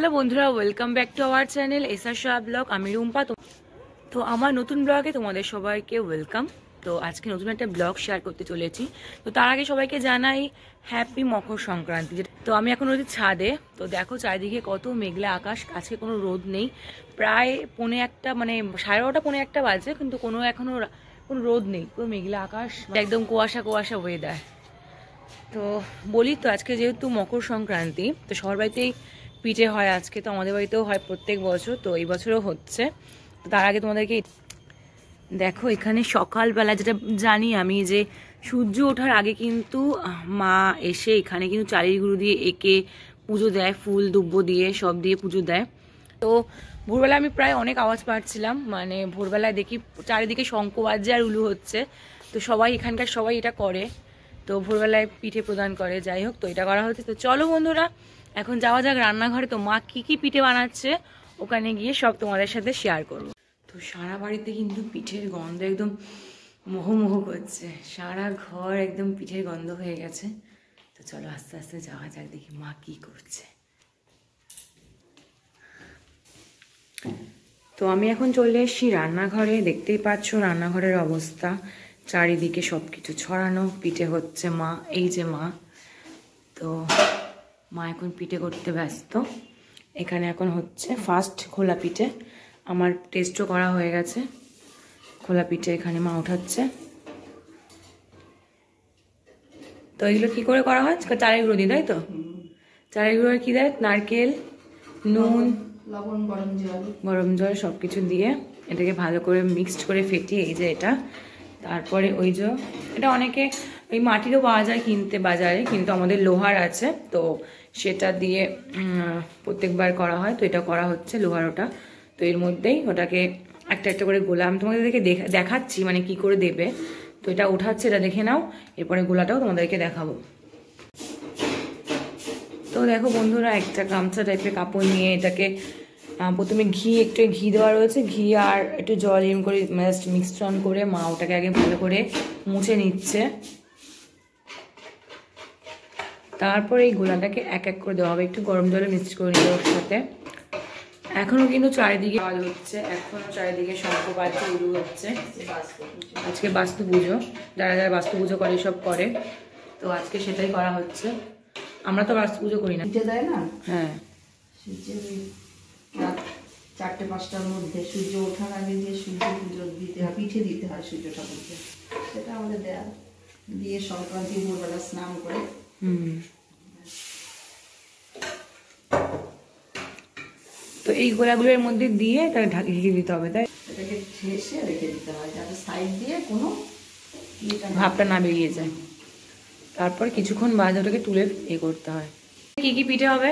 Hello বন্ধুরা, welcome back to our channel SR Shah blog. আমি রুম্পা। তো আমার নতুন ব্লগে তোমাদের সবাইকে ওয়েলকাম। তো আজকে নতুন একটা ব্লগ শেয়ার করতে চলেছি। তো তার আগে সবাইকে জানাই হ্যাপি মকর সংক্রান্তি। তো আমি এখন রয়েছি ছাদে। তো দেখো চারিদিকে কত মেঘলা আকাশ, আজকে কোনো রোদ নেই। প্রায় 1:45 মানে 12:30 1:45 বাজে, কিন্তু এখনো কোনো রোদ নেই, পুরো মেঘলা আকাশ, একদম কুয়াশা কুয়াশা ওয়েদার। তো বলি তো, আজকে যেহেতু মকর সংক্রান্তি, তো সবার বাড়িতেই পিঠে হয়। আজকে তো আমাদের বাড়িতেও হয় প্রত্যেক বছর, তো এই বছরও হচ্ছে। তো তার আগে তোমাদেরকে দেখো, এখানে সকালবেলা যেটা জানি আমি, যে সূর্য ওঠার আগে কিন্তু মা এসে এখানে কিন্তু চালের গুঁড়ো দিয়ে এঁকে পুজো দেয়, ফুল দুব্বো দিয়ে সব দিয়ে পুজো দেয়। তো ভোরবেলা আমি প্রায় অনেক আওয়াজ পাচ্ছিলাম, মানে ভোরবেলায় দেখি চারিদিকে শঙ্খ বাজছে আর উলু হচ্ছে। তো সবাই এখানকার সবাই এটা করে, তো ভোরবেলায় পিঠে প্রদান করে। যাই হোক, তো এটা করা হচ্ছে। তো চলো বন্ধুরা, এখন যাওয়া যাক রান্নাঘরে। তো মা কি কি পিঠে বানাচ্ছে ওখানে গিয়ে সব তোমাদের সাথে শেয়ার করবো। তো সারা বাড়িতে কিন্তু পিঠের গন্ধ একদম মোহমোহ করছে, সারা ঘর একদম পিঠের গন্ধ হয়ে গেছে। তো চলো আস্তে আস্তে যাওয়া যাক, দেখি মা কি করছে। তো আমি এখন চলে এসেছি রান্নাঘরে। দেখতেই পাচ্ছ রান্নাঘরের অবস্থা, চারিদিকে সব কিছু ছড়ানো, পিঠে হচ্ছে। মা, এই যে মা, তো মা এখন পিঠে করতে ব্যস্ত। এখানে এখন হচ্ছে ফার্স্ট খোলা পিঠে, আমার টেস্টও করা হয়ে গেছে। খোলা পিঠে এখানে মা উঠাচ্ছে। তো এগুলো কি করে করা হয়? চালের গুঁড়ো দিয়ে, তাই তো? চালের গুঁড়ো কি দেয়? নারকেল, নুন, লবণ, গরম জল সবকিছু দিয়ে এটাকে ভালো করে মিক্সড করে ফেটিয়ে, এই যে এটা। তারপরে ওই যে এটা অনেকে ওই মাটিরও পাওয়া যায় কিনতে বাজারে, কিন্তু আমাদের লোহার আছে, তো সেটা দিয়ে প্রত্যেকবার করা হয়। তো এটা করা হচ্ছে লোহার ওটা। তো এর মধ্যেই ওটাকে একটা একটা করে গোলা আমি তোমাদেরকে দেখাচ্ছি, মানে কি করে দেবে। তো এটা উঠাচ্ছে, এটা দেখে নাও, এরপরে গোলাটাও তোমাদেরকে দেখাবো। তো দেখো বন্ধুরা, একটা গামছা টাইপের কাপড় নিয়ে এটাকে প্রথমে একটু ঘি দেওয়া রয়েছে, ঘি আর একটু জল এম করে জাস্ট মিক্সচার করে মা ওটাকে আগে ভালো করে মুছে নিচ্ছে। তারপরে এই গোলাটাকে এক এক করে দেওয়া হবে, একটু গরম জলে মিক্স করে নিয়ে ওর সাথে। এখনো কিন্তু চারিদিকে আওয়াজ হচ্ছে, এখনো চারিদিকে শঙ্খ বাজছে, উলু হচ্ছে। আজকে বাস্তু পুজো, যারা যারা বাস্তু পুজো করে সব করে, তো আজকে সেটাই করা হচ্ছে। আমরা তো বাস্তু পুজো করি না, পিঠে দেয় না। হ্যাঁ, রাত 4-5টার মধ্যে সূর্য ওঠার আগে যে সূর্য পুজো দিতে হয়, পিঠে দিতে হয় সূর্য ঠাকুরকে, সেটা আমাদের দেয়া। দিয়ে সংক্রান্তি ভোরবেলা স্নান করে তো এই গোলাগুলোর মধ্যে দিয়ে তাকে ঢেকে দিতে হবে, তাই? এটাকে ঠেসে রেখে দিতে হয় যাতে সাইড দিয়ে কোনো ভাবটা না বেরিয়ে যায়। তারপর কিছুক্ষণ বাদে ওটাকে তুলে করতে হয়। কি কি পিঠে হবে,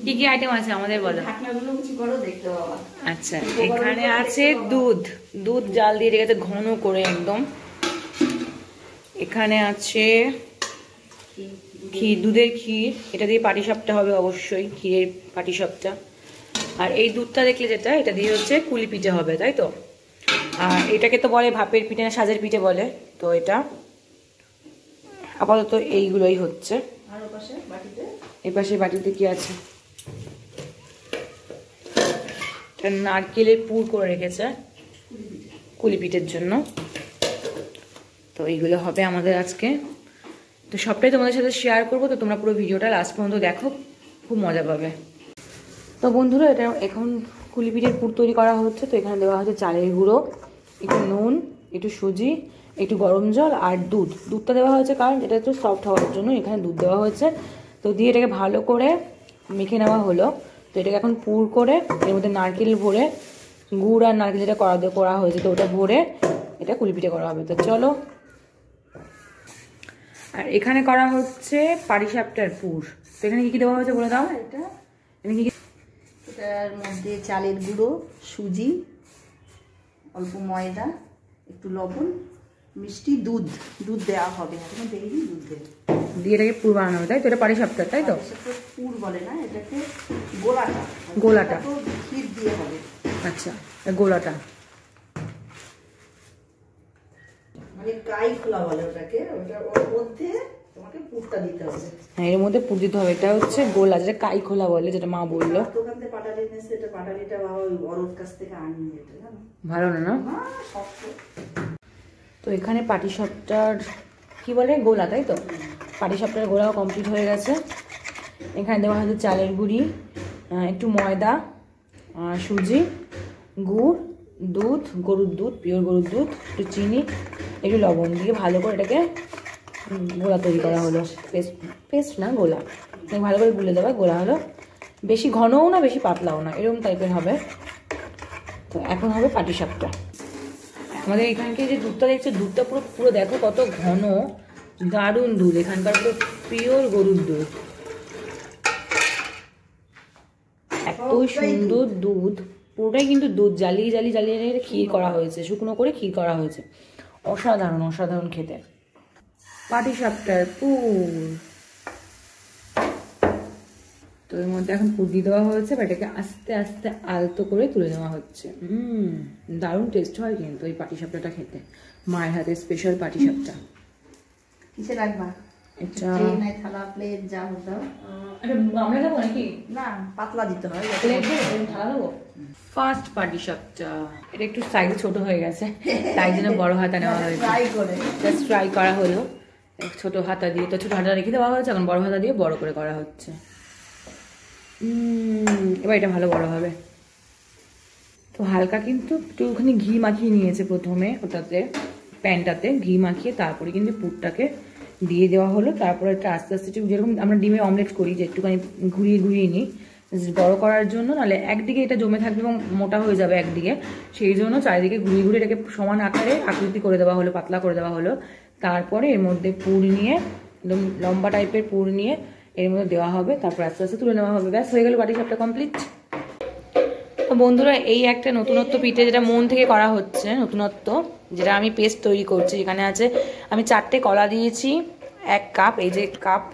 কি কি আইটেম আছে আমাদের বলো। ঢাকনাগুলো কিছু করো, দেখতে পাবা। আচ্ছা, এখানে আছে দুধ জাল দিয়ে রেখেছে ঘন করে একদম। এখানে আছে ক্ষীর, দুধের ক্ষীর, এটা দিয়ে পাটিসাপটা হবে অবশ্যই, ক্ষীরের পাটিসাপটা। আর এই দুধটা দেখলে যেটা, এটা দিয়ে হচ্ছে কুলি পিঠে হবে, তাই তো? আর এটাকে তো বলে ভাপের পিঠে না সাজের পিঠে বলে। তো এটা আপাতত এইগুলোই হচ্ছে। আর ওপাশে বাটিতে, এই পাশে বাটিতে কি আছে? নারকেলের পুর করে রেখেছে কুলি পিঠের জন্য। তো এইগুলো হবে আমাদের আজকে। তো সবটাই তোমাদের সাথে শেয়ার করবো, তো তোমরা পুরো ভিডিওটা লাস্ট পর্যন্ত দেখো, খুব মজা পাবে। তো বন্ধুরা, এটা এখন কুলি পিঠের পুর তৈরি করা হচ্ছে। তো এখানে দেওয়া হচ্ছে চালের গুঁড়ো, একটু নুন, একটু সুজি, একটু গরম জল আর দুধটা দেওয়া হয়েছে কারণ এটা একটু সফট হওয়ার জন্য এখানে দুধ দেওয়া হয়েছে। তো দিয়ে এটাকে ভালো করে মেখে নেওয়া হলো। তো এটাকে এখন পুর করে এর মধ্যে নারকেল ভরে, গুড় আর নারকেল যেটা করা হয়েছে, তো ওটা ভরে এটা কুলি পিঠে করা হবে। তো চলো। আর এখানে করা হচ্ছে পাটিসাপটার পুর। তো এখানে কি কি দেওয়া হয়েছে বলে দাও। এটার মধ্যে চালের গুঁড়ো, সুজি, অল্প ময়দা, একটু লবণ, মিষ্টি, দুধ দেওয়া হবে। এখন দেখি দুধ দিয়ে এটাকে পুর বানানো হবে, তাই তো? এটা পাটিসাপটা, তাই তো? পুর বলে না, এটাকে গোলাটা ক্ষীর দিয়ে হবে। আচ্ছা, গোলাটা মানে কাই খোলা বলে ওটাকে। ওটা ওর মধ্যে তোমাকে পুরটা দিতে হবে। হ্যাঁ, এর মধ্যে পুর দিতে হবে। এটা হচ্ছে গোলা, যেটা কাই খোলা বলে, যেটা মা বললো। দোকান থেকে পাটালি এনেছে, এটা পাটালিটা বাবা ওই বড়র কাছ থেকে আনিয়ে, এটা জানো ভালো না? না শক্ত। তো এখানে পাটিসাপটার কি বলে, গোলা, তাই তো? পাটিসাপটার গোলাও কমপ্লিট হয়ে গেছে। এখানে দেওয়া হচ্ছে চালের গুঁড়ি, একটু ময়দা, সুজি, গুড়, দুধ, গরুর দুধ, পিওর গরুর দুধ, একটু চিনি, একটু লবণ দিয়ে ভালো করে এটাকে গোলা তৈরি করা হলো। পেস্ট না, গোলা। ভালো করে গুলে দেবে, গোলা হলো। বেশি ঘনও না, বেশি পাতলাও না, এরকম টাইপের হবে। তো এখন হবে পাটিসাপটা। আমাদের এখানকে যে দুধটা দেখছে, দুধটা পুরো পুরো দেখো কত ঘন, দারুণ দুধ। এখানকার পুরো পিওর গরুর দুধ, এত সুন্দর দুধ। পুরোটাই কিন্তু দুধ জ্বালিয়ে জ্বালিয়ে জ্বালিয়ে জ্বালিয়ে ক্ষীর করা হয়েছে, শুকনো করে ক্ষীর করা হয়েছে। অসাধারণ অসাধারণ খেতে। পাটিসাপটার পুর, তো এর মধ্যে এখন পুর দিয়ে দেওয়া হয়েছে, এটাকে আস্তে আস্তে আলতো করে তুলে নেওয়া হচ্ছে। দারুণ টেস্ট হয় কিন্তু এই পাটিসাপটাটা খেতে, মায়ের হাতে স্পেশাল পাটিসাপটা। কিসে রাখবা? এটা থালা, প্লেট, যা দাও। আমরা দেবো নাকি? না, পাতলা দিতে হয়। থালা দেবো। ফার্স্ট পাটিসাপটা, এটা একটু সাইজে ছোট হয়ে গেছে, তাই জন্য বড় হাতা নেওয়া হয়েছে। জাস্ট ফ্রাই করা হলো ছোট হাতা দিয়ে। তো ছোট হাতা রেখে দেওয়া হয়েছে, এখন বড় হাতা দিয়ে বড় করে করা হচ্ছে। এবার এটা ভালো বড় হবে। তো হালকা কিন্তু একটুখানি ঘি মাখিয়ে নিয়েছে প্রথমে, ওটাতে প্যানটাতে ঘি মাখিয়ে তারপরে কিন্তু পুরটাকে দিয়ে দেওয়া হলো। তারপরে একটা আস্তে আস্তে যেরকম আমরা ডিমে অমলেট করি, যে একটুখানি ঘুরিয়ে ঘুরিয়ে নিই বড় করার জন্য, নাহলে একদিকে এটা জমে থাকবে এবং মোটা হয়ে যাবে একদিকে। সেই জন্য চারিদিকে ঘুরিয়ে ঘুরিয়ে এটাকে সমান আকারে আকৃতি করে দেওয়া হলো, পাতলা করে দেওয়া হলো। তারপরে এর মধ্যে পুর নিয়ে, একদম লম্বা টাইপের পুর নিয়ে এর মধ্যে দেওয়া হবে, তারপর আস্তে আস্তে তুলে নেওয়া হবে। ব্যাস হয়ে গেল পাটিসাপটা কমপ্লিট। তো বন্ধুরা, এই একটা নতুনত্ব পিঠে, যেটা মন থেকে করা হচ্ছে, নতুনত্ব, যেটা আমি পেস্ট তৈরি করছি। এখানে আছে, আমি 4টে কলা দিয়েছি, 1 কাপ, এই যে কাপ,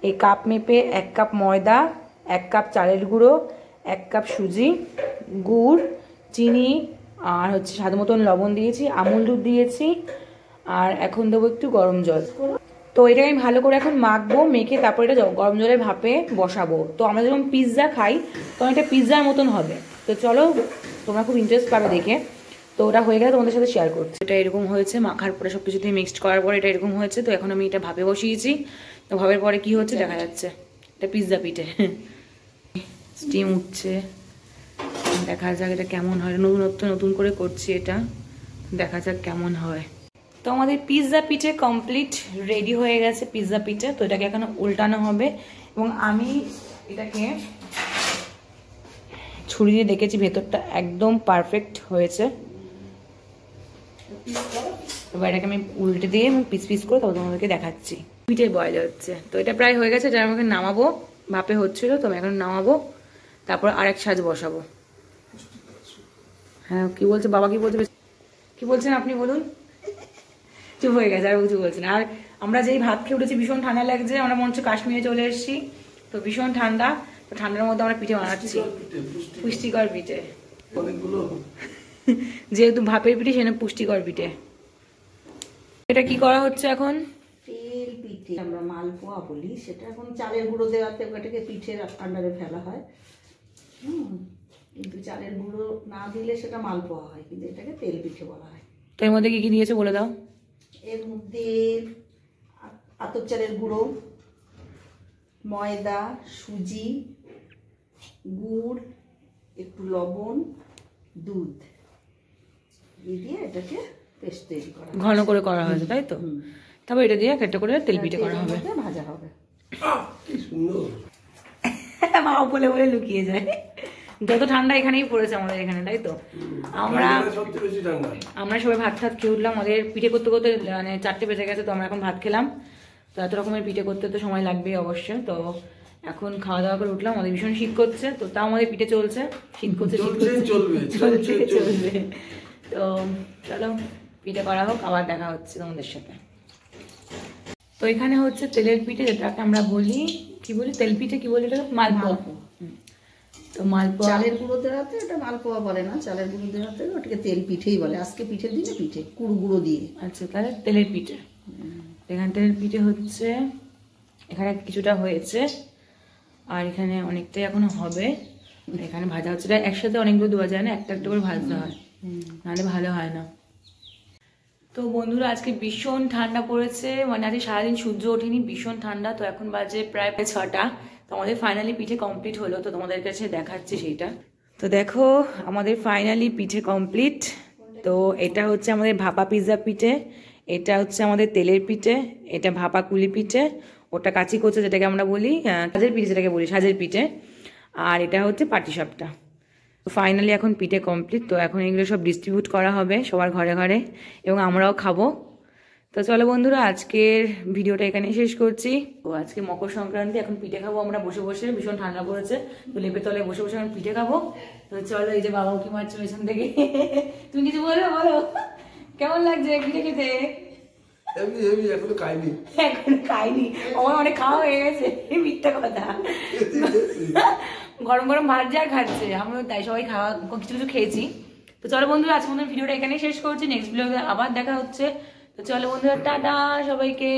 এই কাপ মেপে 1 কাপ ময়দা, 1 কাপ চালের গুঁড়ো, 1 কাপ সুজি, গুড়, চিনি, আর হচ্ছে স্বাদ মতন লবণ দিয়েছি, আমুল দুধ দিয়েছি, আর এখন দেবো একটু গরম জল। তো এটাকে আমি ভালো করে এখন মাখবো, মেখে তারপর এটা গরম জলের ভাপে বসাবো। তো আমরা যখন পিৎজা খাই তখন এটা পিৎজার মতন হবে। তো চলো, তোমরা খুব ইন্টারেস্ট পাবে দেখে। তো ওটা হয়ে গেলে তোমাদের সাথে শেয়ার করছি। এটা এরকম হয়েছে, মাখার পরে সব কিছু দিয়ে মিক্সড করার পরে এটা এরকম হয়েছে। তো এখন আমি এটা ভাপে বসিয়েছি। তো ভাবের পরে কি হচ্ছে দেখা যাচ্ছে, এটা পিৎজা পিঠে স্টিম উঠছে। দেখা যাক এটা কেমন হয়। নতুন করে করছি এটা, দেখা যাক কেমন হয়। তো আমাদের পিৎজা পিঠে কমপ্লিট রেডি হয়ে গেছে, পিৎজা পিঠে। তো এটাকে এখন উল্টানো হবে, এবং আমি এটাকে ছুরি দিয়ে দেখেছি, ভেতরটা একদম পারফেক্ট হয়েছে। এবার এটাকে আমি উল্টে দিয়ে পিস পিস করে তবে তোমাদেরকে দেখাচ্ছি। পিঠে বয়েল হচ্ছে, তো এটা প্রায় হয়ে গেছে। এটা আমাকে নামাবো, ভাপে হচ্ছিল, তো আমি এখন নামাবো, তারপর আরেক সাজ বসাবো। হ্যাঁ, কি বলছে বাবা, কি বলছে, কি বলছেন আপনি বলুন? চুপ হয়ে গেছে, আর কিছু বলছে না। আর আমরা যেই ভাত খেয়ে উঠেছি, ভীষণ ঠান্ডা লাগছে, আমরা মনে হচ্ছে কাশ্মীরে চলে এসেছি। তো ভীষণ ঠান্ডা, তো ঠান্ডার মধ্যে আমরা পিঠে বানাচ্ছি, পুষ্টিকর পিঠে। যেহেতু ভাপের পিঠে, সেখানে পুষ্টিকর পিঠে। এটা কি করা হচ্ছে এখন? তেল পিঠে, আমরা মালপোয়া বলি সেটা। এখন চালের গুঁড়ো দেওয়াতে ওটাকে পিঠের আন্ডারে ফেলা হয়। কিন্তু চালের গুঁড়ো না দিলে সেটা মালপোয়া হয়, কিন্তু এটাকে তেল পিঠে বলা হয়। তো এর মধ্যে কি কি দিয়েছে বলে দাও। এর মধ্যে আতপ চালের গুঁড়ো, ময়দা, সুজি, গুড়, একটু লবণ, দুধ দিয়ে এটাকে পেস্ট তৈরি করা, ঘন করে করা হয়েছে, তাই তো? তারপর এটা দিয়ে একটা করে তেল পিঠে করা হবে, ভাজা হবে। মা বলে বলে লুকিয়ে যায়। যত ঠান্ডা এখানেই পড়েছে আমাদের এখানে, তাই তো? আমরা সবাই ভাত টাত খেয়ে উঠলাম। আমাদের পিঠে করতে করতে মানে 4টে বেজে গেছে। তো আমরা এখন ভাত খেলাম। তো এত রকমের পিঠে করতে তো সময় লাগবে অবশ্যই। তো এখন খাওয়া দাওয়া করে উঠলাম। আমাদের ভীষণ শীত করছে, তো তাও আমাদের পিঠে চলছে। শীত করছে, চলবে। তো চলো পিঠে করা হোক, আবার দেখা হচ্ছে তোমাদের সাথে। তো এখানে হচ্ছে তেলের পিঠে, যেটাকে আমরা বলি, কি বলি তেল পিঠে, কি বলি এটাকে? মালপোয়া। তো মালপোয়া চালের গুঁড়ো দেওয়াতে এটা মালপোয়া বলে না, চালের গুঁড়ো দেওয়াতে ওটাকে তেল পিঠেই বলে। আজকে পিঠের দিনে পিঠে, কুড় গুঁড়ো দিয়ে। আচ্ছা, তাহলে তেলের পিঠে। এখানটার পিঠে হচ্ছে, এখানে কিছুটা হয়েছে আর এখানে অনেকটাই এখনো হবে। এখানে ভাজা হচ্ছে, একসাথে অনেকগুলো দেওয়া যায় না, একটা একটা করে ভাজতে হয়, নাহলে ভালো হয় না। তো বন্ধুরা আজকে ভীষণ ঠান্ডা পড়েছে, মানে আজকে সারাদিন সূর্য ওঠেনি, ভীষণ ঠান্ডা। তো এখন বাজে প্রায় 6টা। তো আমাদের ফাইনালি পিঠে কমপ্লিট হলো, তো তোমাদের কাছে দেখাচ্ছি সেইটা। তো দেখো আমাদের ফাইনালি পিঠে কমপ্লিট। তো এটা হচ্ছে আমাদের ভাপা পিৎজা পিঠে, এটা হচ্ছে আমাদের তেলের পিঠে, এটা ভাপা কুলি পিঠে, ওটা কাচি কোচা যেটাকে আমরা বলি, সাজের পিঠে যেটাকে বলি সাজের পিঠে, আর এটা হচ্ছে পাটিসাপটা। তো ফাইনালি এখন পিঠে কমপ্লিট। তো এখন এগুলো সব ডিস্ট্রিবিউট করা হবে সবার ঘরে ঘরে এবং আমরাও খাবো। তো চলো বন্ধুরা আজকের ভিডিওটা এখানে শেষ করছি। তো আজকে মকর সংক্রান্তি, এখন পিঠে খাবো আমরা বসে বসে, ভীষণ ঠান্ডা পড়েছে, তো লেপের তলায় বসে বসে এখন পিঠে খাবো। তো চলো, এই যে বাবা উকি মারছে পেছন থেকে। তুমি কিছু বলো, বলো কেমন লাগছে পিঠে খেতে? এখনো খাইনি, এখনো খাইনি, আমার অনেক খাওয়া হয়ে গেছে, মিথ্যা কথা। গরম গরম ভাত যা খাচ্ছে, আমরা তাই সবাই খাওয়া কিছু কিছু খেয়েছি। তো চলো বন্ধুরা আজকে আমাদের ভিডিওটা এখানে শেষ করছি, নেক্সট ভিডিওতে আবার দেখা হচ্ছে। তো চলো বন্ধুরা, টাটা সবাইকে।